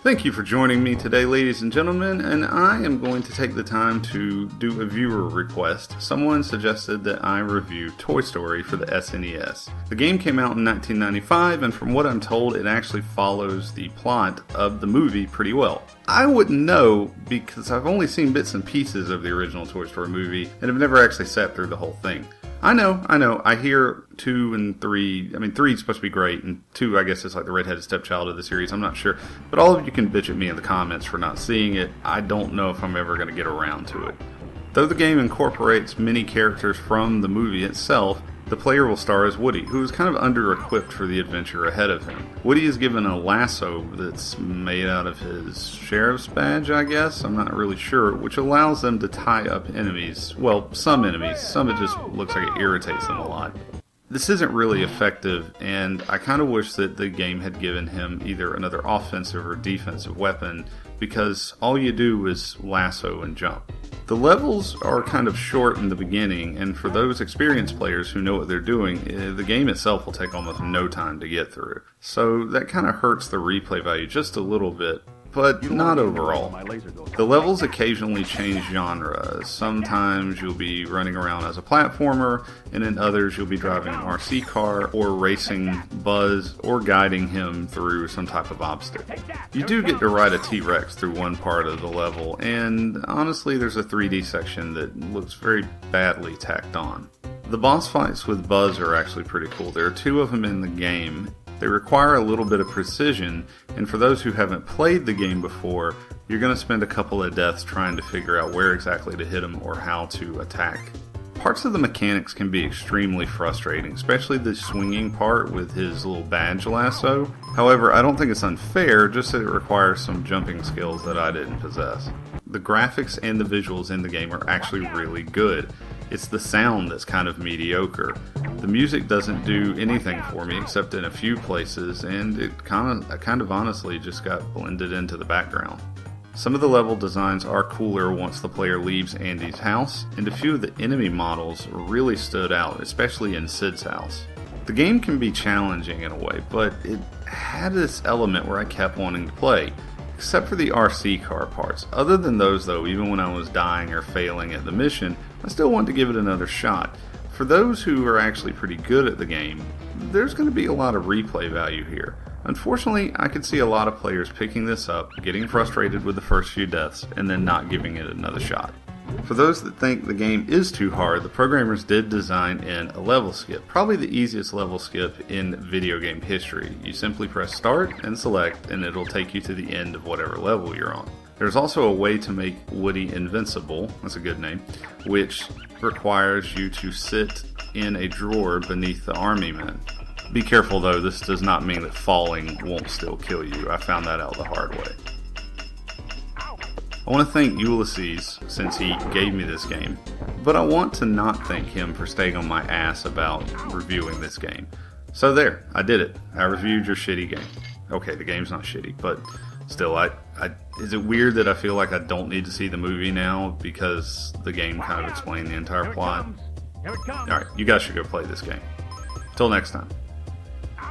Thank you for joining me today, ladies and gentlemen, and I am going to take the time to do a viewer request. Someone suggested that I review Toy Story for the SNES. The game came out in 1995, and from what I'm told, it actually follows the plot of the movie pretty well. I wouldn't know because I've only seen bits and pieces of the original Toy Story movie, and have never actually sat through the whole thing. I know. I hear 2 and 3. I mean, 3 is supposed to be great, and 2, I guess, is like the redheaded stepchild of the series. I'm not sure. But all of you can bitch at me in the comments for not seeing it. I don't know if I'm ever going to get around to it. Though the game incorporates many characters from the movie itself, the player will star as Woody, who is kind of under-equipped for the adventure ahead of him. Woody is given a lasso that's made out of his sheriff's badge, I guess? I'm not really sure, which allows them to tie up enemies. Well, some enemies. Some it just looks like it irritates them a lot. This isn't really effective, and I kind of wish that the game had given him either another offensive or defensive weapon, because all you do is lasso and jump. The levels are kind of short in the beginning, and for those experienced players who know what they're doing, the game itself will take almost no time to get through. So that kind of hurts the replay value just a little bit, but not overall. The levels occasionally change genre. Sometimes you'll be running around as a platformer, and in others you'll be driving an RC car, or racing Buzz, or guiding him through some type of obstacle. You do get to ride a T-Rex through one part of the level, and honestly there's a 3D section that looks very badly tacked on. The boss fights with Buzz are actually pretty cool. There are 2 of them in the game. They require a little bit of precision, and for those who haven't played the game before, you're going to spend a couple of deaths trying to figure out where exactly to hit them or how to attack. Parts of the mechanics can be extremely frustrating, especially the swinging part with his little badge lasso. However, I don't think it's unfair, just that it requires some jumping skills that I didn't possess. The graphics and the visuals in the game are actually really good. It's the sound that's kind of mediocre. The music doesn't do anything for me except in a few places, and it kind of honestly just got blended into the background. Some of the level designs are cooler once the player leaves Andy's house, and a few of the enemy models really stood out, especially in Sid's house. The game can be challenging in a way, but it had this element where I kept wanting to play. Except for the RC car parts. Other than those though, even when I was dying or failing at the mission, I still wanted to give it another shot. For those who are actually pretty good at the game, there's going to be a lot of replay value here. Unfortunately, I could see a lot of players picking this up, getting frustrated with the first few deaths, and then not giving it another shot. For those that think the game is too hard, the programmers did design in a level skip, probably the easiest level skip in video game history. You simply press start and select, and it'll take you to the end of whatever level you're on. There's also a way to make Woody invincible, that's a good name, which requires you to sit in a drawer beneath the army men. Be careful though, this does not mean that falling won't still kill you. I found that out the hard way. I want to thank Ulysses since he gave me this game, but I want to not thank him for staying on my ass about reviewing this game. So there, I did it. I reviewed your shitty game. Okay, the game's not shitty, but still, is it weird that I feel like I don't need to see the movie now because the game kind of explained the entire plot? Alright, you guys should go play this game. Till next time.